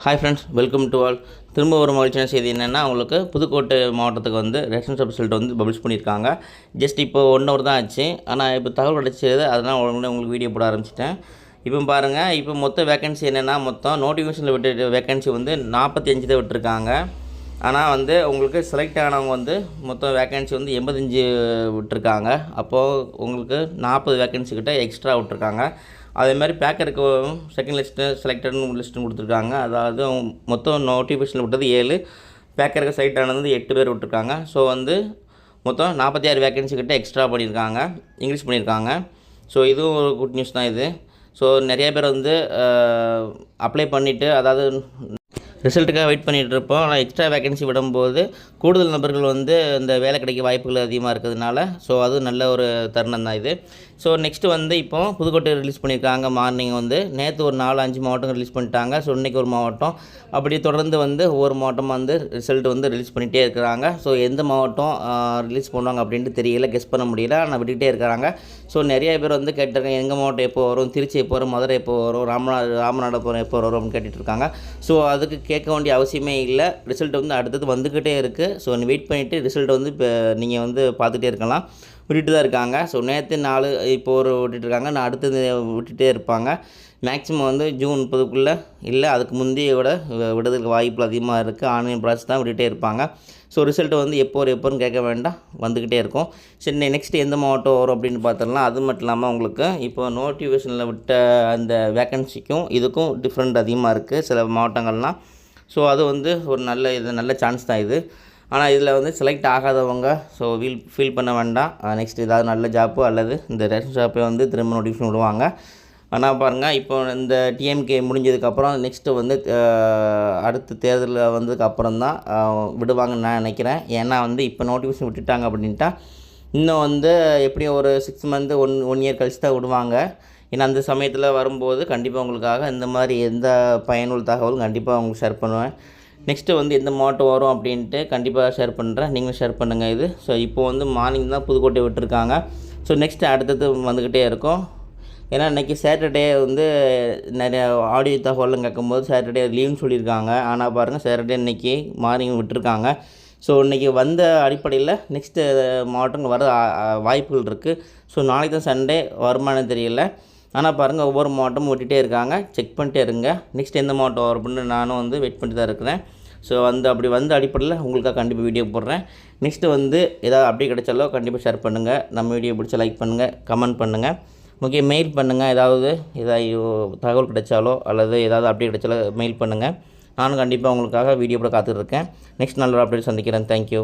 Hi friends, welcome to all. திரும்ப ஒரு மகிழ்ச்சியான செய்தி என்னென்னா, உங்களுக்கு புதுக்கோட்டை மாவட்டத்துக்கு வந்து ரேஷன் ஷாப் ரிசல்ட் வந்து பப்ளிஷ் பண்ணியிருக்காங்க. ஜஸ்ட் இப்போ 1 ஹவர் தான் ஆச்சு. ஆனால் இப்போ தகவல் கிடச்சது, அதனால் உடனே உங்களுக்கு வீடியோ போட ஆரம்பிச்சிட்டேன். இப்போ பாருங்கள், இப்போ மொத்த வேக்கன்சி என்னென்னா, மொத்தம் நோட்டிஃபிகேஷனில் விட்டு வேக்கன்சி வந்து 45 தான் விட்டுருக்காங்க. ஆனால் வந்து உங்களுக்கு செலக்ட் ஆனவங்க வந்து மொத்தம் வேக்கன்சி வந்து 85 விட்டுருக்காங்க. அப்போது உங்களுக்கு 40 வேக்கன்சி கிட்ட எக்ஸ்ட்ரா விட்டுருக்காங்க. அதேமாதிரி பேக்கருக்கு செகண்ட் லிஸ்ட்டு செலக்டட்னு லிஸ்ட்டுன்னு கொடுத்துருக்காங்க. அதாவது மொத்தம் நோட்டிஃபிகேஷனில் விட்டது 7, பேக்கருக்கு செலக்ட் ஆனது 8 பேர் விட்டுருக்காங்க. ஸோ வந்து மொத்தம் 46 வேக்கன்சி கிட்ட எக்ஸ்ட்ரா பண்ணியிருக்காங்க, இன்க்ரீஸ் பண்ணியிருக்காங்க. ஸோ இதுவும் ஒரு குட் நியூஸ் தான் இது. ஸோ நிறைய பேர் வந்து அப்ளை பண்ணிவிட்டு, அதாவது ரிசல்ட்டுக்காக வெயிட் பண்ணிகிட்டு இருப்போம். ஆனால் எக்ஸ்ட்ரா வேக்கன்சி விடும்போது கூடுதல் நபர்கள் வந்து இந்த வேலை கிடைக்க வாய்ப்புகள் அதிகமாக இருக்கிறதுனால, ஸோ அது நல்ல ஒரு தருணம் தான் இது. ஸோ நெக்ஸ்ட்டு வந்து இப்போ புதுக்கோட்டை ரிலீஸ் பண்ணியிருக்காங்க. மார்னிங் வந்து நேற்று ஒரு 4-5 மாவட்டம் ரிலீஸ் பண்ணிட்டாங்க. ஸோ இன்றைக்கி ஒரு மாவட்டம், அப்படி தொடர்ந்து வந்து ஒவ்வொரு மாவட்டம் வந்து ரிசல்ட் வந்து ரிலீஸ் பண்ணிகிட்டே இருக்கிறாங்க. ஸோ எந்த மாவட்டம் ரிலீஸ் பண்ணுவாங்க அப்படின்ட்டு தெரியல, கெஸ் பண்ண முடியல. ஆனால் விட்டுக்கிட்டே இருக்கிறாங்க. ஸோ நிறைய பேர் வந்து கேட்டிருக்காங்க, எங்கள் மாவட்டம் எப்போ வரும், திருச்சி எப்போ வரும், மதுரை எப்போ வரும், ராமநாதபுரம் எப்போ வரும் அப்படின்னு கேட்டுட்ருக்காங்க. ஸோ அதுக்கு கேட்க வேண்டிய அவசியமே இல்லை. ரிசல்ட் வந்து அடுத்தது வந்துக்கிட்டே இருக்குது. ஸோ வெயிட் பண்ணிவிட்டு ரிசல்ட் வந்து இப்போ நீங்கள் வந்து பார்த்துட்டே இருக்கலாம். விட்டுட்டு தான் இருக்காங்க. ஸோ நேற்று 4 இப்போ ஒரு விட்டுட்டுருக்காங்க. நான் அடுத்தது விட்டுகிட்டே இருப்பாங்க. மேக்ஸிமம் வந்து ஜூன் 30க்குள்ளே இல்லை அதுக்கு முந்தைய விட விடுறதுக்கு வாய்ப்புகள் அதிகமாக இருக்குது. ஆன்லைன் ப்ராசஸ் தான் விட்டுகிட்டே இருப்பாங்க. ஸோ ரிசல்ட் வந்து எப்போன்னு கேட்க வேண்டாம், வந்துக்கிட்டே இருக்கும். சரி, நெக்ஸ்ட்டு எந்த மாவட்டம் வரும் அப்படின்னு பார்த்துடலாம். அது மட்டும் இல்லாமல் உங்களுக்கு இப்போ நோட்டிஃபிகேஷனில் விட்ட அந்த வேக்கன்சிக்கும் இதுக்கும் டிஃப்ரெண்ட் அதிகமாக இருக்குது சில மாவட்டங்கள்லாம். ஸோ அது வந்து ஒரு நல்ல சான்ஸ் தான் இது. ஆனால் இதில் வந்து செலக்ட் ஆகாதவங்க ஸோ ஃபீல் பண்ண வேண்டாம். நெக்ஸ்ட் ஏதாவது நல்ல ஜாப்போ அல்லது இந்த ரேஷன் ஷாப்பே வந்து திரும்ப நோட்டிஃபிகேஷன் விடுவாங்க. ஆனால் பாருங்கள், இப்போ இந்த டிஎம்கே முடிஞ்சதுக்கப்புறம் நெக்ஸ்ட்டு வந்து அடுத்த தேர்தலில் வந்ததுக்கப்புறம் தான் விடுவாங்கன்னு நான் நினைக்கிறேன். ஏன்னா வந்து இப்போ நோட்டிஃபிகேஷன் விட்டுட்டாங்க அப்படின்ட்டா இன்னும் வந்து எப்படியும் ஒரு 6 மந்த்து 1 இயர் கழிச்சு தான் விடுவாங்க. ஏன்னா அந்த சமயத்தில் வரும்போது கண்டிப்பாக உங்களுக்காக இந்த மாதிரி எந்த பயனுள்ள தகவலும் கண்டிப்பாக உங்களுக்கு ஷேர் பண்ணுவேன். நெக்ஸ்ட்டு வந்து எந்த மாவட்டம் வரும் அப்படின்ட்டு கண்டிப்பாக ஷேர் பண்ணுறேன். நீங்களும் ஷேர் பண்ணுங்கள் இது. ஸோ இப்போது வந்து மார்னிங் தான் புதுக்கோட்டை விட்டுருக்காங்க. ஸோ நெக்ஸ்ட்டு அடுத்தது வந்துக்கிட்டே இருக்கும். ஏன்னா இன்றைக்கி சாட்டர்டே வந்து நிறைய ஆடியோ தகவலாம் கேட்கும்போது சாட்டர்டே லீவுன்னு சொல்லியிருக்காங்க. ஆனால் பாருங்கள், சாட்டர்டே இன்றைக்கி மார்னிங் விட்டுருக்காங்க. ஸோ இன்றைக்கி வந்த அடிப்படையில் நெக்ஸ்ட்டு மாவட்டங்கள் வர வாய்ப்புகள் இருக்குது. ஸோ நாளைக்கு தான் சண்டே, வருமானம் தெரியல. ஆனால் பாருங்கள், ஒவ்வொரு மாவட்டமும் விட்டுகிட்டே இருக்காங்க. செக் பண்ணிட்டே இருங்க. நெக்ஸ்ட் எந்த மாவட்டம் வரும் அப்படின்னு நானும் வந்து வெயிட் பண்ணிட்டு தான் இருக்கிறேன். ஸோ அப்படி வந்த அடிப்படையில் உங்களுக்காக கண்டிப்பாக வீடியோ போடுறேன். நெக்ஸ்ட்டு வந்து ஏதாவது அப்டேட் கிடைச்சாலோ கண்டிப்பாக ஷேர் பண்ணுங்கள். நம்ம வீடியோ பிடிச்சா லைக் பண்ணுங்கள், கமெண்ட் பண்ணுங்கள், முக்கிய மெயில் பண்ணுங்கள். ஏதாவது தகவல் கிடைச்சாலோ அல்லது ஏதாவது அப்டேட் கிடைச்சாலோ மெயில் பண்ணுங்கள். நானும் கண்டிப்பாக உங்களுக்காக வீடியோ கூட காத்துட்ருக்கேன். நெக்ஸ்ட் நல்ல அப்டேட் சந்திக்கிறேன். தேங்க்யூ.